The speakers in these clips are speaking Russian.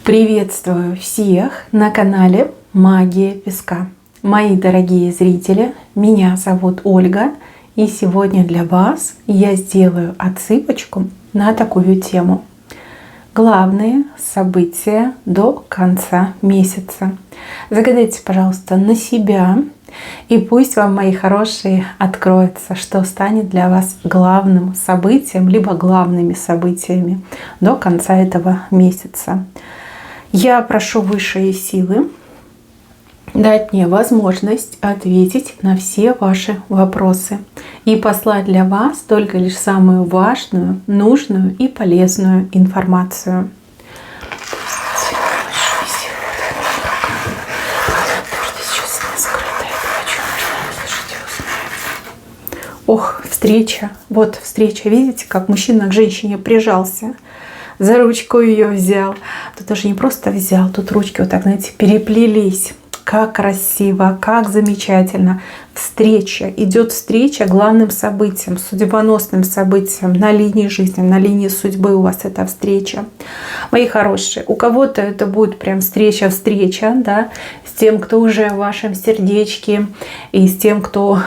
Приветствую всех на канале Магия Песка. Мои дорогие зрители, меня зовут Ольга, и сегодня для вас я сделаю отсыпочку на такую тему. Главные события до конца месяца. Загадайте, пожалуйста, на себя, и пусть вам, мои хорошие, откроется, что станет для вас главным событием, либо главными событиями до конца этого месяца. Я прошу высшие силы дать мне возможность ответить на все ваши вопросы и послать для вас только лишь самую важную, нужную и полезную информацию. Ох, встреча. Вот встреча. Видите, как мужчина к женщине прижался, за ручку ее взял. Тут даже не просто взял, тут ручки вот так, знаете, переплелись. Как красиво, как замечательно. Встреча. Идет встреча главным событием, судьбоносным событием на линии жизни, на линии судьбы у вас эта встреча. Мои хорошие, у кого-то это будет прям встреча, да, с тем, кто уже в вашем сердечке, и с тем, кто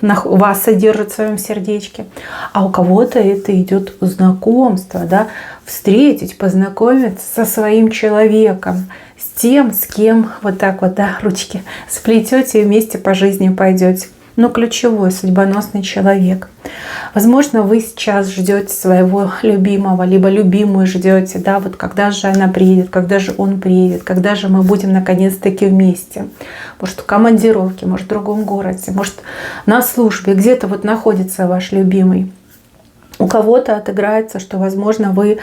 вас содержит в своем сердечке. А у кого-то это идет знакомство, да, встретить, познакомиться со своим человеком, с тем, с кем вот так вот, да, ручки сплетете и вместе по жизни пойдете. Но ключевой, судьбоносный человек. Возможно, вы сейчас ждете своего любимого, либо любимую ждете, да, вот когда же она приедет, когда же он приедет, когда же мы будем наконец-таки вместе. Может, в командировке, может, в другом городе, может, на службе, где-то вот находится ваш любимый. У кого-то отыграется, что, возможно, вы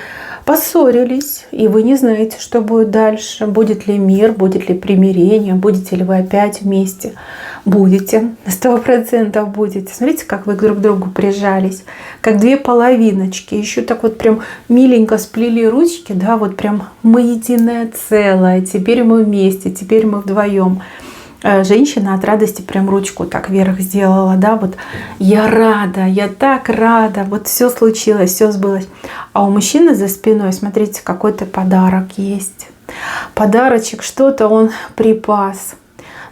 поссорились, и вы не знаете, что будет дальше. Будет ли мир, будет ли примирение, будете ли вы опять вместе. Будете, 100% будете. Смотрите, как вы друг к другу прижались, как две половиночки. Еще так вот прям миленько сплели ручки, да, вот прям мы единое целое. Теперь мы вместе, теперь мы вдвоем. Женщина от радости прям ручку так вверх сделала, да, вот я рада, я так рада, вот все случилось, все сбылось. А у мужчины за спиной, смотрите, какой-то подарок есть. Подарочек, что-то он припас.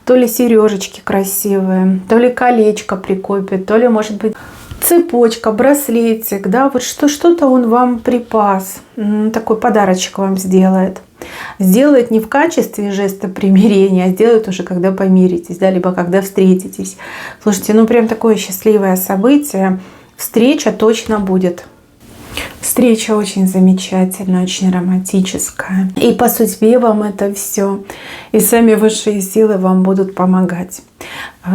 То ли сережечки красивые, то ли колечко прикопит, то ли, может быть, цепочка, браслетик, да, вот что-то он вам припас, такой подарочек вам сделает. Сделает не в качестве жеста примирения, а сделает уже, когда помиритесь, да, либо когда встретитесь. Слушайте, ну прям такое счастливое событие. Встреча точно будет. Встреча очень замечательная, очень романтическая. И по судьбе вам это все. И сами высшие силы вам будут помогать.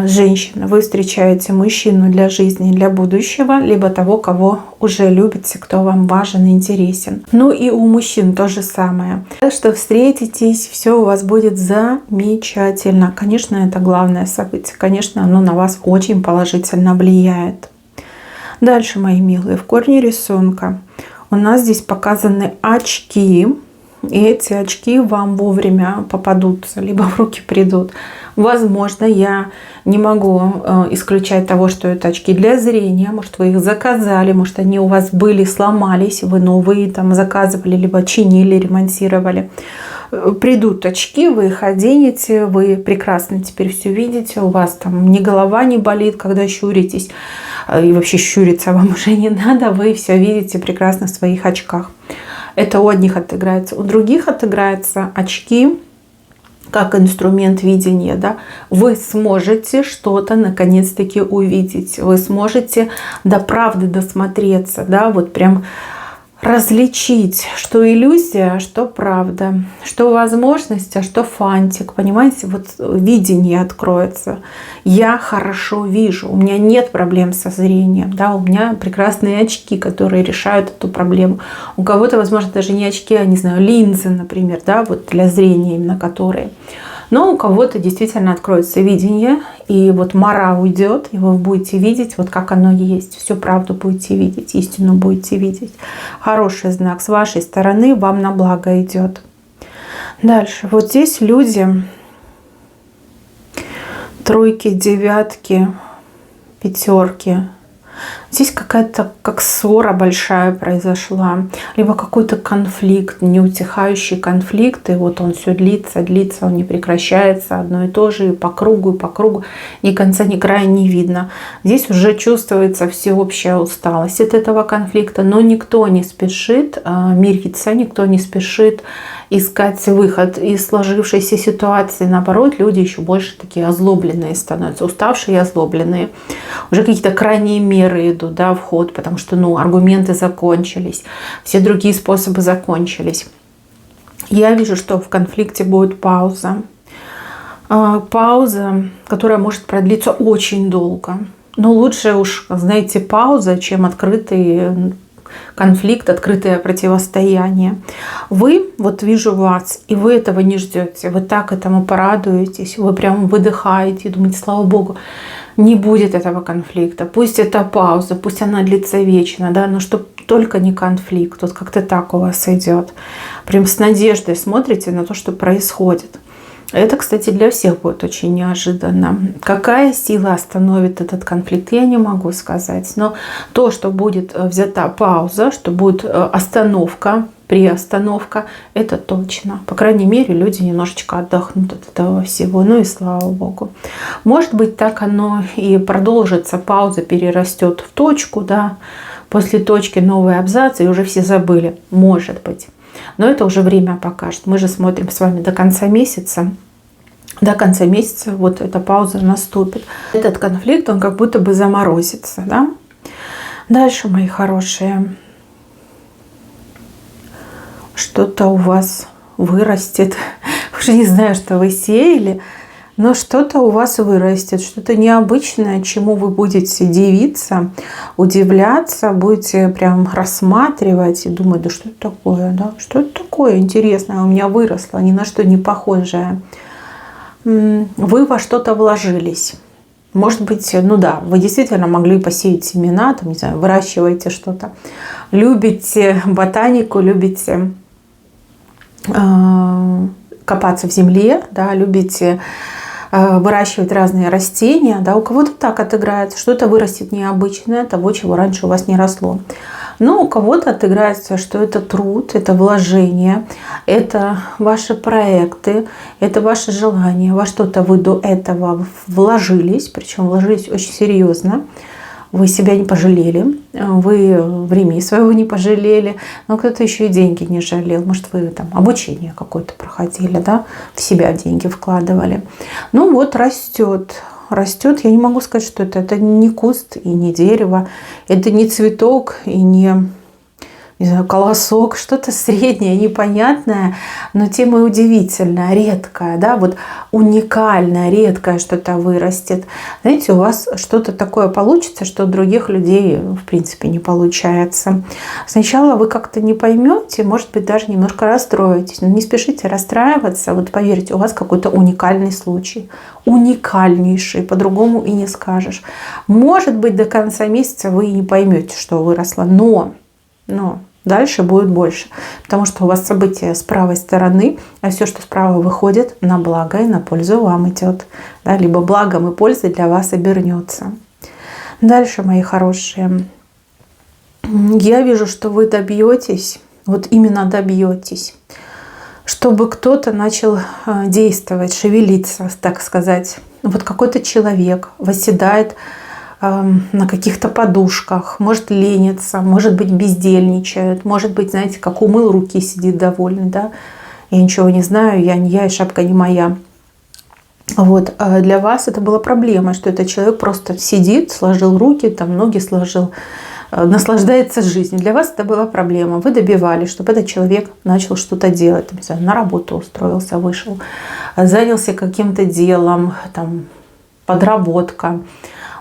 Женщина, вы встречаете мужчину для жизни, для будущего, либо того, кого уже любите, кто вам важен и интересен. Ну и у мужчин то же самое. Так что встретитесь, все у вас будет замечательно. Конечно, это главное событие. Конечно, оно на вас очень положительно влияет. Дальше, мои милые, в корне рисунка у нас здесь показаны очки. И эти очки вам вовремя попадутся, либо в руки придут. Возможно, я не могу исключать того, что это очки для зрения. Может, вы их заказали, может, они у вас были, сломались, вы новые там заказывали, либо чинили, ремонтировали. Придут очки, вы их оденете, вы прекрасно теперь все видите, у вас там ни голова не болит, когда щуритесь, и вообще щуриться вам уже не надо, вы все видите прекрасно в своих очках. Это у одних отыграется, у других отыграются очки как инструмент видения, да, вы сможете что-то наконец-таки увидеть, вы сможете до правды досмотреться, да, вот прям различить, что иллюзия, а что правда, что возможность, а что фантик, понимаете, вот видение откроется. Я хорошо вижу, у меня нет проблем со зрением, да, у меня прекрасные очки, которые решают эту проблему. У кого-то, возможно, даже не очки, а, не знаю, линзы, например, да, вот для зрения именно которые. Но у кого-то действительно откроется видение, и вот мара уйдет, и вы будете видеть, вот как оно есть. Всю правду будете видеть, истину будете видеть. Хороший знак с вашей стороны, вам на благо идет. Дальше. Вот здесь люди, тройки, девятки, пятерки. Здесь какая-то как ссора большая произошла, либо какой-то конфликт, неутихающий конфликт, и вот он все длится, длится, он не прекращается, одно и то же, и по кругу, ни конца, ни края не видно. Здесь уже чувствуется всеобщая усталость от этого конфликта, но никто не спешит мириться, никто не спешит искать выход из сложившейся ситуации. Наоборот, люди еще больше такие озлобленные становятся, уставшие и озлобленные. Уже какие-то крайние меры идут, да, в ход, потому что, аргументы закончились, все другие способы закончились. Я вижу, что в конфликте будет пауза. Пауза, которая может продлиться очень долго. Но лучше уж, знаете, пауза, чем открытый конфликт, открытое противостояние. Вы, вот вижу вас, и вы этого не ждете. Вы так этому порадуетесь, вы прям выдыхаете и думаете, слава Богу, не будет этого конфликта. Пусть это пауза, пусть она длится вечно, да, но чтобы только не конфликт. Вот как-то так у вас идет. Прям с надеждой смотрите на то, что происходит. Это, кстати, для всех будет очень неожиданно. Какая сила остановит этот конфликт, я не могу сказать. Но то, что будет взята пауза, что будет остановка, приостановка, это точно. По крайней мере, люди немножечко отдохнут от этого всего. Ну и слава Богу. Может быть, так оно и продолжится. Пауза перерастет в точку, да. После точки новый абзац, и уже все забыли. Может быть. Но это уже время покажет. Мы же смотрим с вами до конца месяца. До конца месяца вот эта пауза наступит. Этот конфликт, он как будто бы заморозится. Да? Дальше, мои хорошие, что-то у вас вырастет. Уже не знаю, что вы сеяли, но что-то у вас вырастет, что-то необычное, чему вы будете дивиться, удивляться, будете прям рассматривать и думать, да что это такое, да? Что это такое интересное у меня выросло, ни на что не похожее. Вы во что-то вложились. Может быть, вы действительно могли посеять семена, там, не знаю, выращиваете что-то. Любите ботанику, любите копаться в земле, да, любите выращивать разные растения, да, у кого-то так отыграется, что-то вырастет необычное, того, чего раньше у вас не росло. Но у кого-то отыграется, что это труд, это вложение, это ваши проекты, это ваше желание, во что-то вы до этого вложились, причем вложились очень серьезно. Вы себя не пожалели, вы времени своего не пожалели, но кто-то еще и деньги не жалел. Может, вы там обучение какое-то проходили, да, в себя деньги вкладывали. Растет. Растет, я не могу сказать, что это не куст и не дерево, это не цветок и не знаю, колосок, что-то среднее, непонятное, но тем и удивительное, редкое, да, вот уникальное, редкое что-то вырастет. Знаете, у вас что-то такое получится, что у других людей в принципе не получается. Сначала вы как-то не поймете, может быть, даже немножко расстроитесь, но не спешите расстраиваться, вот поверьте, у вас какой-то уникальный случай, уникальнейший, по-другому и не скажешь. Может быть, до конца месяца вы и не поймете, что выросло, но дальше будет больше, потому что у вас события с правой стороны, а все, что справа выходит, на благо и на пользу вам идет. Да, либо благом и пользой для вас обернется. Дальше, мои хорошие, я вижу, что вы добьетесь, вот именно добьетесь, чтобы кто-то начал действовать, шевелиться, так сказать. Вот какой-то человек восседает на каких-то подушках, может ленится, может быть бездельничает, может быть, знаете, как умыл руки, сидит довольный, да, я ничего не знаю, я не я, и шапка не моя. Вот, а для вас это была проблема, что этот человек просто сидит, сложил руки, там ноги сложил, наслаждается жизнью. Для вас это была проблема. Вы добивались, чтобы этот человек начал что-то делать, там, не знаю, на работу устроился, вышел, занялся каким-то делом, там, подработка.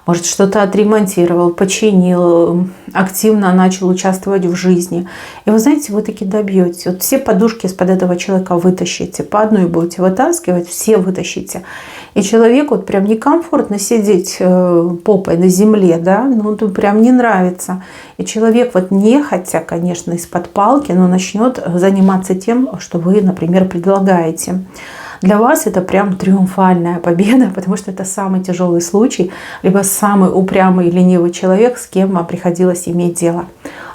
Может, что-то отремонтировал, починил, активно начал участвовать в жизни. И вы знаете, вы таки добьетесь. Вот все подушки из-под этого человека вытащите. По одной будете вытаскивать, все вытащите. И человеку вот прям некомфортно сидеть попой на земле, да, прям не нравится. И человек вот нехотя, конечно, из-под палки, но начнет заниматься тем, что вы, например, предлагаете. Для вас это прям триумфальная победа, потому что это самый тяжелый случай, либо самый упрямый и ленивый человек, с кем вам приходилось иметь дело.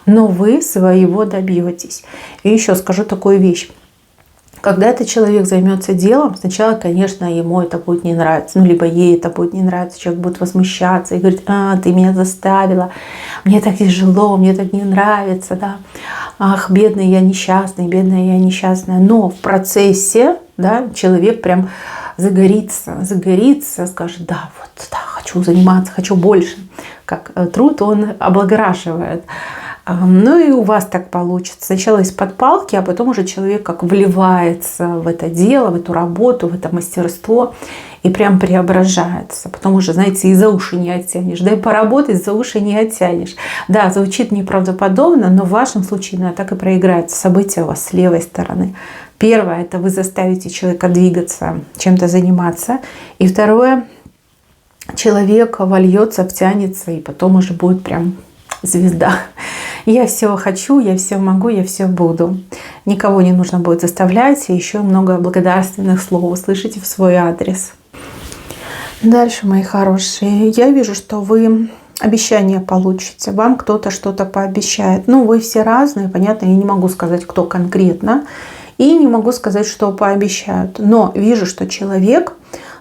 Но вы своего добьетесь. И еще скажу такую вещь. Когда этот человек займется делом, сначала, конечно, ему это будет не нравиться, ну, либо ей это будет не нравиться, человек будет возмущаться и говорить: ты меня заставила, мне так тяжело, мне так не нравится, да, ах, бедная я несчастная. Но в процессе, да, человек прям загорится, скажет: да, вот, да, хочу заниматься, хочу больше. Как труд, он облагораживает. Ну и у вас так получится. Сначала из-под палки, а потом уже человек как вливается в это дело, в эту работу, в это мастерство и прям преображается. Потом уже, знаете, и за уши не оттянешь. Да и поработать за уши не оттянешь. Да, звучит неправдоподобно, но в вашем случае, ну, так и проиграется. События у вас с левой стороны. Первое – это вы заставите человека двигаться, чем-то заниматься. И второе – человек вольется, втянется, и потом уже будет прям звезда. Я все хочу, я все могу, я все буду. Никого не нужно будет заставлять, и еще много благодарственных слов услышите в свой адрес. Дальше, мои хорошие, я вижу, что вы обещания получите. Вам кто-то что-то пообещает. Ну, вы все разные, понятно, я не могу сказать, кто конкретно, и не могу сказать, что пообещают. Но вижу, что человек,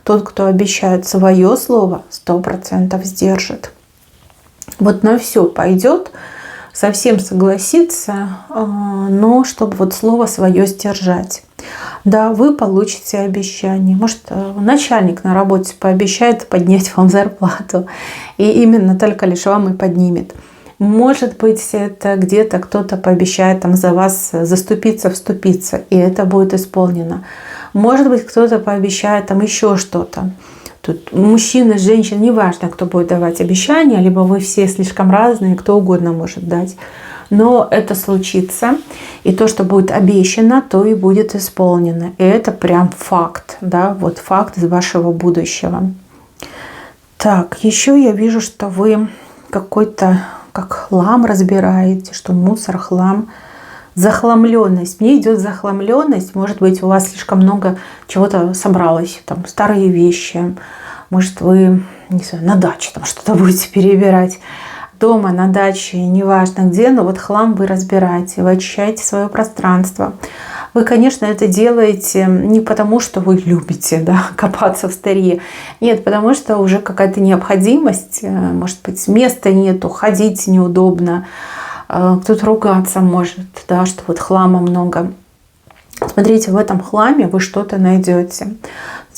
тот, кто обещает свое слово, 100% сдержит. Вот на все пойдет, совсем согласится, но чтобы вот слово свое сдержать. Да, вы получите обещание. Может, начальник на работе пообещает поднять вам зарплату, и именно только лишь вам и поднимет. Может быть, это где-то кто-то пообещает там за вас заступиться, вступиться, и это будет исполнено. Может быть, кто-то пообещает там еще что-то. Тут мужчина, женщина, неважно, кто будет давать обещания, либо вы все слишком разные, кто угодно может дать. Но это случится, и то, что будет обещано, то и будет исполнено. И это прям факт, да, вот факт из вашего будущего. Так, еще я вижу, что вы какой-то как хлам разбираете, что мусор, хлам. Захламленность. Мне идет захламленность. Может быть, у вас слишком много чего-то собралось. Там старые вещи. Может, вы, не знаю, на даче там что-то будете перебирать. Дома, на даче, неважно где, но вот хлам вы разбираете. Вы очищаете свое пространство. Вы, конечно, это делаете не потому, что вы любите, да, копаться в старье. Нет, потому что уже какая-то необходимость. Может быть, места нету, ходить неудобно. Кто-то ругаться может, да, что вот хлама много. Смотрите, в этом хламе вы что-то найдете.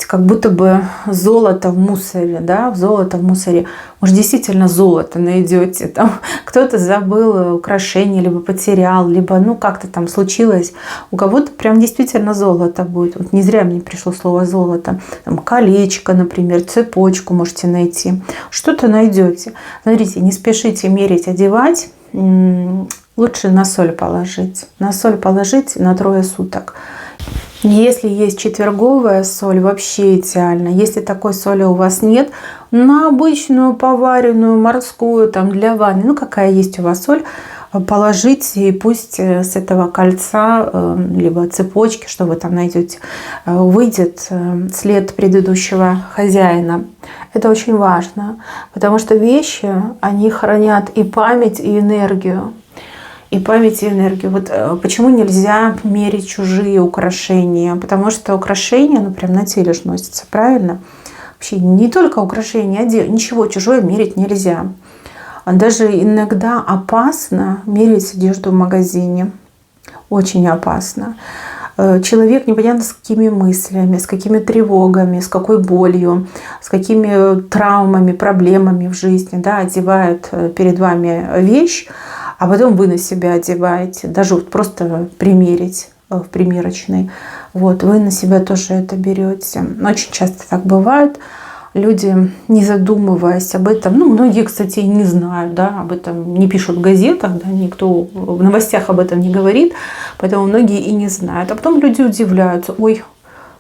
Как будто бы золото в мусоре, да, золото в мусоре. Может, действительно золото найдете. Там кто-то забыл украшение, либо потерял, либо, ну, как-то там случилось. У кого-то прям действительно золото будет. Вот не зря мне пришло слово золото. Там колечко, например, цепочку можете найти. Что-то найдете. Смотрите, не спешите мерить, одевать. Лучше на соль положить. На соль положить на 3 суток. Если есть четверговая соль, вообще идеально. Если такой соли у вас нет, на обычную поваренную, морскую, там для ванны, ну какая есть у вас соль, положите, и пусть с этого кольца, либо цепочки, что вы там найдете, выйдет след предыдущего хозяина. Это очень важно, потому что вещи, они хранят и память, и энергию. И память, и энергию. Вот почему нельзя мерить чужие украшения? Потому что украшения, ну, прям на теле ж носятся, правильно? Вообще не только украшения, ничего чужое мерить нельзя. Даже иногда опасно мерить одежду в магазине. Очень опасно. Человек непонятно с какими мыслями, с какими тревогами, с какой болью, с какими травмами, проблемами в жизни, да, одевает перед вами вещь, а потом вы на себя одеваете, даже вот просто примерить в примерочной. Вот, вы на себя тоже это берете. Очень часто так бывает. Люди, не задумываясь об этом, ну, многие, кстати, не знают, да, об этом не пишут в газетах, да, никто в новостях об этом не говорит, поэтому многие и не знают. А потом люди удивляются: ой,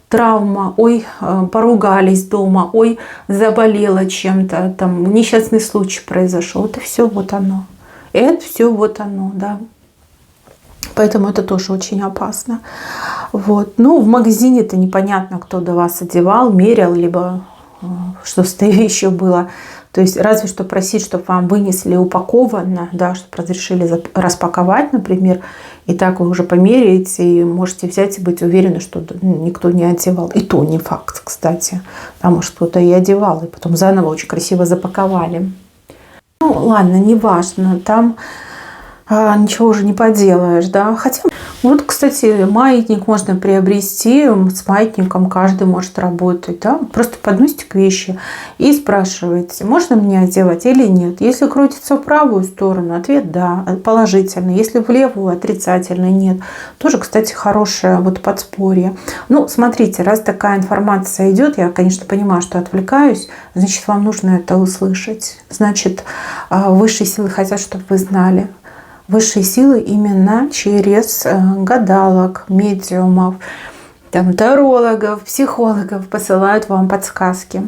травма, ой, поругались дома, ой, заболела чем-то, там несчастный случай произошел. Это все вот оно. Это все вот оно, да. Поэтому это тоже очень опасно. Вот. Ну, в магазине-то непонятно, кто до вас одевал, мерял, либо что с этой вещью было. То есть разве что просить, чтобы вам вынесли упакованно, да, чтобы разрешили распаковать, например, и так вы уже померяете и можете взять и быть уверены, что никто не одевал. И то не факт, кстати. Потому что кто-то и одевал, и потом заново очень красиво запаковали. Ну, ладно, неважно, там ничего уже не поделаешь, да. Хотя, вот, кстати, маятник можно приобрести, с маятником каждый может работать, да. Просто подносите к вещи и спрашиваете, можно мне одевать или нет. Если крутится в правую сторону, ответ да, положительный. Если в левую, отрицательный, нет. Тоже, кстати, хорошее вот подспорье. Ну, смотрите, раз такая информация идет, я, конечно, понимаю, что отвлекаюсь, значит, вам нужно это услышать. Значит, высшие силы хотят, чтобы вы знали. Высшие силы именно через гадалок, медиумов, там, тарологов, психологов посылают вам подсказки.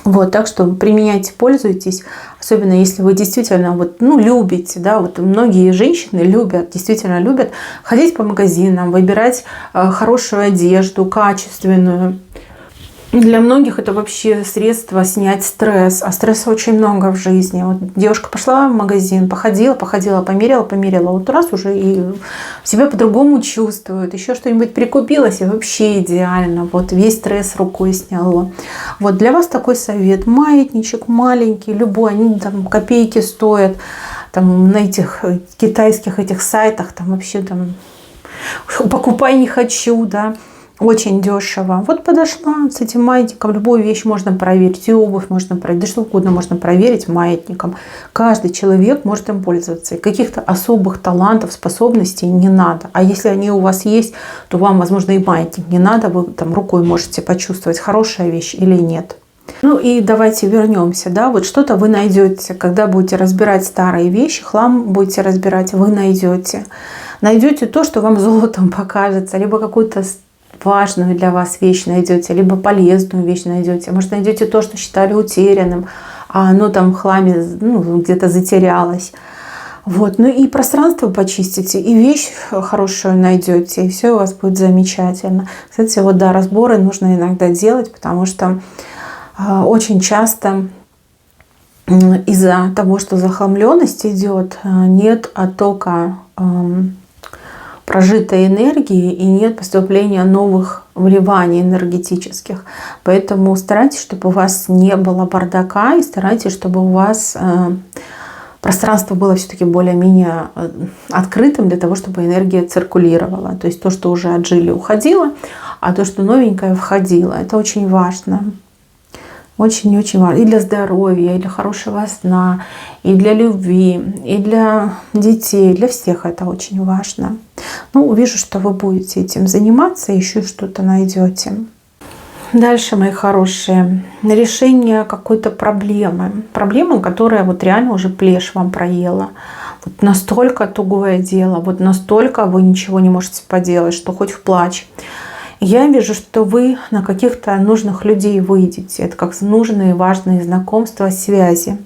Вот, так что применяйте, пользуйтесь, особенно если вы действительно вот, ну, любите, да, вот многие женщины любят, действительно любят ходить по магазинам, выбирать хорошую одежду, качественную. Для многих это вообще средство снять стресс, а стресса очень много в жизни. Вот девушка пошла в магазин, походила, померила, вот раз уже и себя по-другому чувствует, еще что-нибудь прикупилась, и вообще идеально, вот весь стресс рукой сняло. Вот для вас такой совет: маятничек маленький, любой, они там копейки стоят, там на этих китайских этих сайтах, там вообще там покупай не хочу, да. Очень дешево. Вот подошла с этим маятником, любую вещь можно проверить, и обувь можно проверить, да что угодно можно проверить маятником. Каждый человек может им пользоваться. И каких-то особых талантов, способностей не надо. А если они у вас есть, то вам, возможно, и маятник не надо. Вы там рукой можете почувствовать, хорошая вещь или нет. Ну и давайте вернемся, да, вот что-то вы найдете, когда будете разбирать старые вещи, хлам будете разбирать, вы найдете. Найдете то, что вам золотом покажется, либо какую-то важную для вас вещь найдете, либо полезную вещь найдете. Может, найдете то, что считали утерянным, а оно там в хламе, ну, где-то затерялось. Вот. Ну и пространство почистите, и вещь хорошую найдете, и все у вас будет замечательно. Кстати, вот да, разборы нужно иногда делать, потому что очень часто из-за того, что захламленность идет, нет оттока прожитой энергии и нет поступления новых вливаний энергетических. Поэтому старайтесь, чтобы у вас не было бардака, и старайтесь, чтобы у вас пространство было все-таки более-менее открытым для того, чтобы энергия циркулировала. То есть то, что уже отжили, уходило, а то, что новенькое, входило. Это очень важно. Очень-очень важно. И для здоровья, и для хорошего сна, и для любви, и для детей. Для всех это очень важно. Ну, увижу, что вы будете этим заниматься, еще что-то найдете. Дальше, мои хорошие, решение какой-то проблемы. Проблемы, которая вот реально уже плешь вам проела. Вот настолько тугое дело, вот настолько вы ничего не можете поделать, что хоть в плачь. Я вижу, что вы на каких-то нужных людей выйдете. Это как нужные, важные знакомства, связи.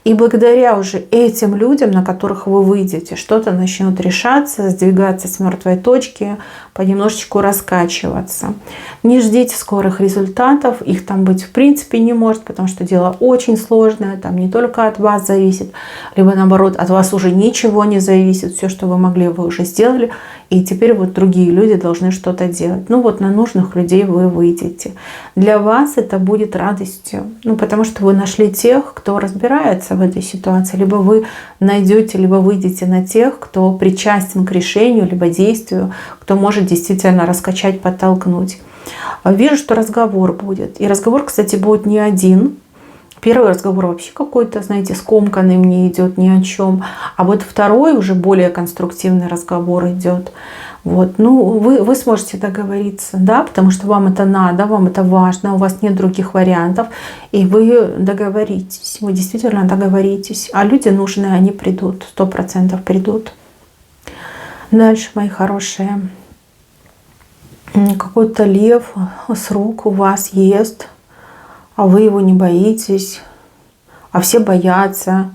И благодаря уже этим людям, на которых вы выйдете, что-то начнет решаться, сдвигаться с мертвой точки, понемножечку раскачиваться. Не ждите скорых результатов, их там быть в принципе не может, потому что дело очень сложное, там не только от вас зависит, либо наоборот, от вас уже ничего не зависит, все, что вы могли, вы уже сделали, и теперь вот другие люди должны что-то делать. Ну вот на нужных людей вы выйдете. Для вас это будет радостью, ну потому что вы нашли тех, кто разбирается в этой ситуации, либо вы найдете, либо выйдете на тех, кто причастен к решению, либо действию, кто может действительно раскачать, подтолкнуть. Вижу, что разговор будет. И разговор, кстати, будет не один. Первый разговор вообще какой-то, знаете, скомканный мне идет ни о чем. А вот второй уже более конструктивный разговор идет. Вот. Ну, вы сможете договориться, да, потому что вам это надо, вам это важно, у вас нет других вариантов, и вы договоритесь, вы действительно договоритесь. А люди нужные, они придут, 100% придут. Дальше, мои хорошие. Какой-то лев с рук у вас ест, а вы его не боитесь, а все боятся,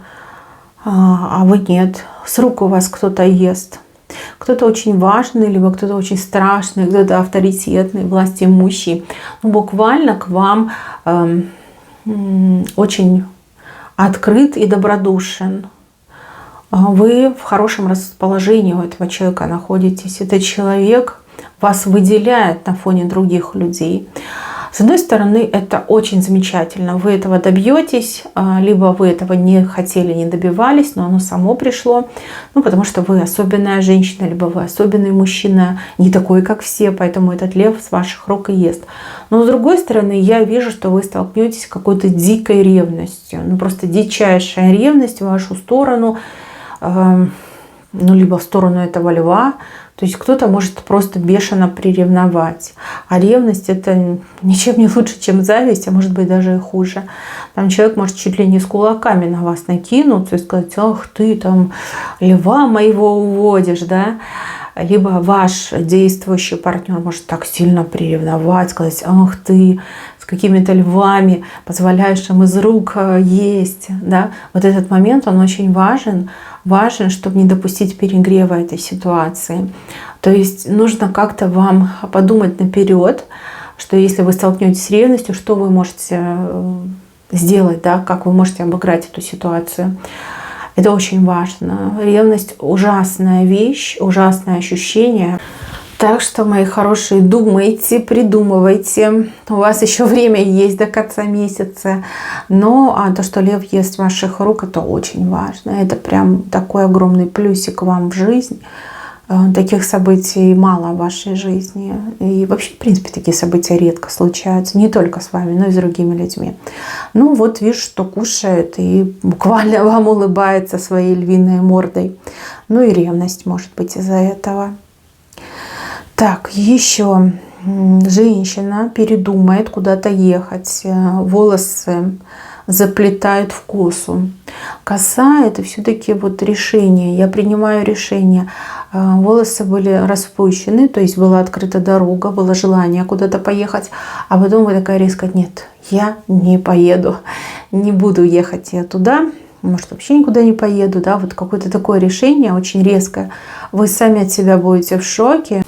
а вы нет. С рук у вас кто-то ест. кто-то очень важный, либо кто-то очень страшный, кто-то авторитетный, властимущий, ну, буквально к вам очень открыт и добродушен. Вы в хорошем расположении у этого человека находитесь. Этот человек вас выделяет на фоне других людей. С одной стороны, это очень замечательно. Вы этого добьетесь, либо вы этого не хотели, не добивались, но оно само пришло. Ну, потому что вы особенная женщина, либо вы особенный мужчина, не такой, как все, поэтому этот лев с ваших рук и ест. Но с другой стороны, я вижу, что вы столкнетесь с какой-то дикой ревностью. Ну, просто дичайшая ревность в вашу сторону, ну, либо в сторону этого льва. То есть кто-то может просто бешено приревновать. А ревность — это ничем не лучше, чем зависть, а может быть даже и хуже. Там человек может чуть ли не с кулаками на вас накинуться и сказать: ах, ты там льва моего уводишь, да? Либо ваш действующий партнер может так сильно приревновать, сказать: ах, ты с какими-то львами позволяешь им из рук есть, да? Вот этот момент, он очень важен, чтобы не допустить перегрева этой ситуации. То есть нужно как-то вам подумать наперед, что если вы столкнетесь с ревностью, что вы можете сделать, да? Как вы можете обыграть эту ситуацию. Это очень важно. Ревность — ужасная вещь, ужасное ощущение. Так что, мои хорошие, думайте, придумывайте. У вас еще время есть до конца месяца. Но то, что лев ест с ваших рук, это очень важно. Это прям такой огромный плюсик вам в жизнь. Таких событий мало в вашей жизни. И вообще, в принципе, такие события редко случаются. Не только с вами, но и с другими людьми. Ну вот, вижу, что кушает и буквально вам улыбается своей львиной мордой. Ну и ревность может быть из-за этого. Так, еще женщина передумает куда-то ехать. Волосы заплетают в косу. Коса — это все-таки вот решение. Я принимаю решение. Волосы были распущены, то есть была открыта дорога, было желание куда-то поехать. А потом вы такая резко: нет, я не поеду, не буду ехать я туда. Может, вообще никуда не поеду. Да? Вот какое-то такое решение очень резкое. Вы сами от себя будете в шоке.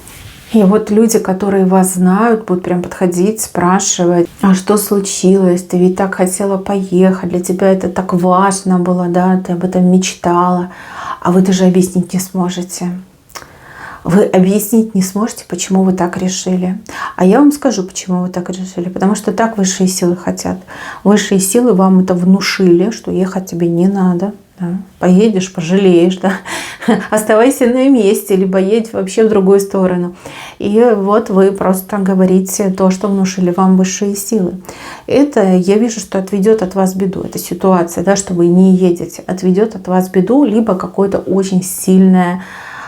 И вот люди, которые вас знают, будут прям подходить, спрашивать: а что случилось? Ты ведь так хотела поехать, для тебя это так важно было, да, ты об этом мечтала, а вы даже объяснить не сможете. Вы объяснить не сможете, почему вы так решили. А я вам скажу, почему вы так решили. Потому что так высшие силы хотят. Высшие силы вам это внушили, что ехать тебе не надо. Да. Поедешь, пожалеешь, да. Оставайся на месте, либо едь вообще в другую сторону. И вот вы просто говорите то, что внушили вам высшие силы. Это, я вижу, что отведет от вас беду. Эта ситуация, да, что вы не едете, отведет от вас беду, либо какое-то очень сильное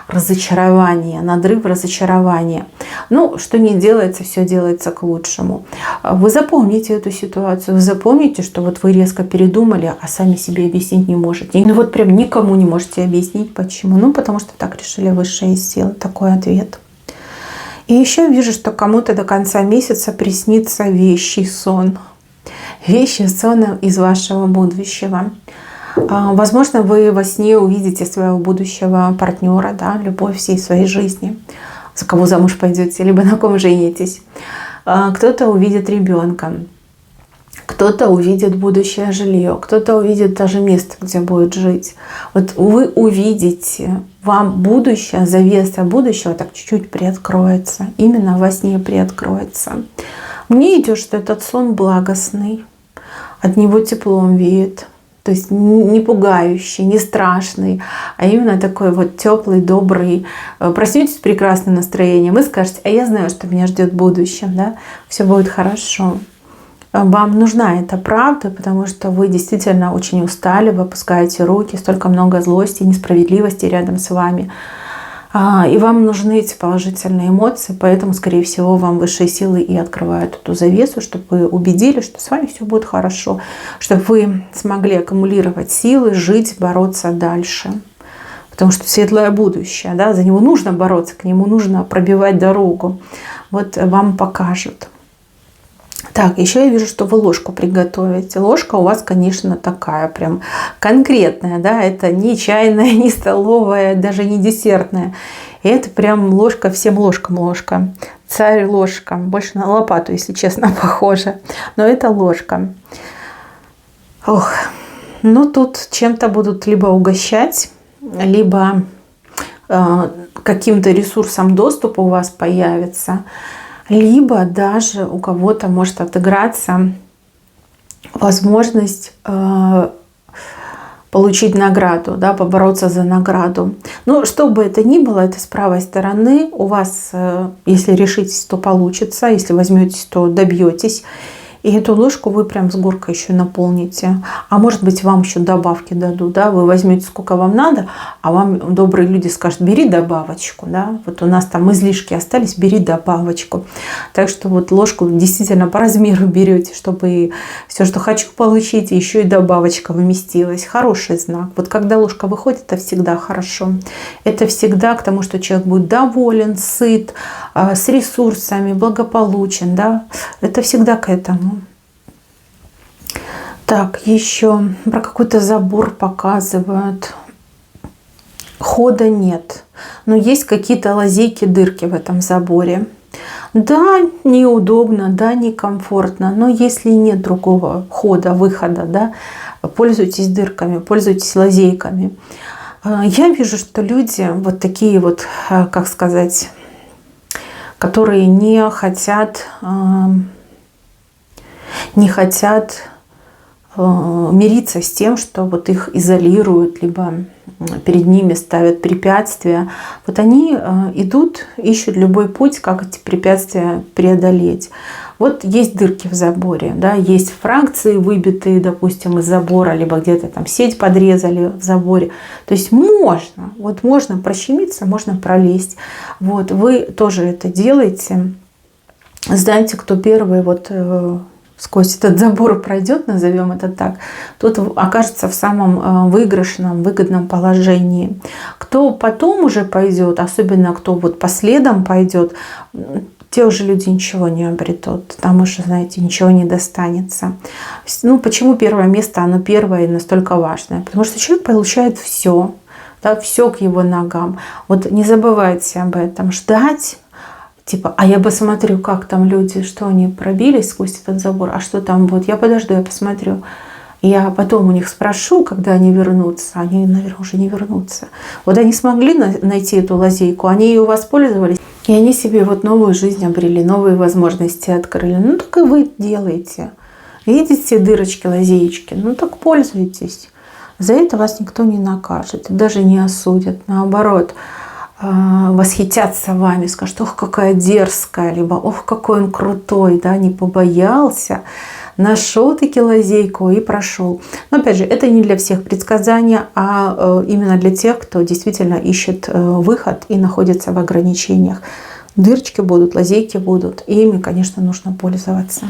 разочарование, надрыв разочарования. Ну, что не делается, все делается к лучшему. Вы запомните эту ситуацию, вы запомните, что вот вы резко передумали, а сами себе объяснить не можете. Ну вот прям никому не можете объяснить, почему. Ну, потому что так решили высшие силы. Такой ответ. И еще вижу, что кому-то до конца месяца приснится вещий сон. Вещий сон из вашего будущего. Возможно, вы во сне увидите своего будущего партнера, да, любовь всей своей жизни, за кого замуж пойдете, либо на ком женитесь. Кто-то увидит ребенка, кто-то увидит будущее жилье, кто-то увидит даже место, где будет жить. Вот вы увидите, вам будущее, завеса будущего так чуть-чуть приоткроется, именно во сне приоткроется. Мне идет, что этот сон благостный, от него теплом веет. То есть не пугающий, не страшный, а именно такой вот теплый, добрый. Проснетесь с прекрасным настроением и скажете: а я знаю, что меня ждет в будущем, да? Все будет хорошо. Вам нужна эта правда, потому что вы действительно очень устали, вы опускаете руки, столько много злости, несправедливости рядом с вами. И вам нужны эти положительные эмоции, поэтому, скорее всего, вам высшие силы и открывают эту завесу, чтобы вы убедились, что с вами все будет хорошо, чтобы вы смогли аккумулировать силы, жить, бороться дальше. Потому что светлое будущее, да, за него нужно бороться, к нему нужно пробивать дорогу. Вот вам покажут. Так, еще я вижу, что вы ложку приготовите. Ложка у вас, конечно, такая прям конкретная, да, это не чайная, не столовая, даже не десертная. Это прям ложка, всем ложкам ложка. Царь ложка. Больше на лопату, если честно, похоже. Но это ложка. Ох, ну тут чем-то будут либо угощать, либо каким-то ресурсом доступа у вас появится, либо даже у кого-то может отыграться возможность получить награду, да, побороться за награду. Но что бы это ни было, это с правой стороны. У вас, если решитесь, то получится. Если возьметесь, то добьетесь. И эту ложку вы прям с горкой еще наполните. А может быть, вам еще добавки дадут. Да? Вы возьмете сколько вам надо, а вам добрые люди скажут: бери добавочку. Да? Вот у нас там излишки остались, бери добавочку. Так что вот ложку действительно по размеру берете, чтобы все, что хочу получить, еще и добавочка вместилась. Хороший знак. Вот когда ложка выходит, это всегда хорошо. Это всегда к тому, что человек будет доволен, сыт, с ресурсами, благополучен. Да? Это всегда к этому. Так, еще про какой-то забор показывают. Хода нет. Но есть какие-то лазейки, дырки в этом заборе. Да, неудобно, да, некомфортно. Но если нет другого хода, выхода, да, пользуйтесь дырками, пользуйтесь лазейками. Я вижу, что люди вот такие вот, как сказать, которые не хотят мириться с тем, что вот их изолируют, либо перед ними ставят препятствия. Вот они идут, ищут любой путь, как эти препятствия преодолеть. Вот есть дырки в заборе, да, есть фракции выбитые, допустим, из забора, либо где-то там сеть подрезали в заборе. То есть можно, вот можно прощемиться, можно пролезть. Вот вы тоже это делаете. Знаете, кто первый вот сквозь этот забор пройдет, назовем это так, тот окажется в самом выигрышном, выгодном положении. Кто потом уже пойдет, особенно кто вот по следам пойдет, те уже люди ничего не обретут. Там уже, знаете, ничего не достанется. Ну, почему первое место, оно первое и настолько важное? Потому что человек получает все, да, все к его ногам. Вот не забывайте об этом. Ждать. Типа, а я посмотрю, как там люди, что они пробились сквозь этот забор, а что там будет. Я подожду, я посмотрю. Я потом у них спрошу, когда они вернутся. Они, наверное, уже не вернутся. Вот они смогли найти эту лазейку, они ее воспользовались. И они себе вот новую жизнь обрели, новые возможности открыли. Ну, так и вы делаете. Видите дырочки, лазеечки? Ну, так пользуйтесь. За это вас никто не накажет, даже не осудят. Наоборот, восхитятся вами, скажут: ох, какая дерзкая, либо ох, какой он крутой, да, не побоялся, нашел таки лазейку и прошел. Но опять же, это не для всех предсказания, а именно для тех, кто действительно ищет выход и находится в ограничениях. Дырочки будут, лазейки будут, и ими, конечно, нужно пользоваться.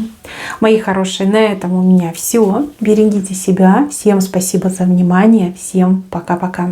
Мои хорошие, на этом у меня все. Берегите себя. Всем спасибо за внимание. Всем пока-пока.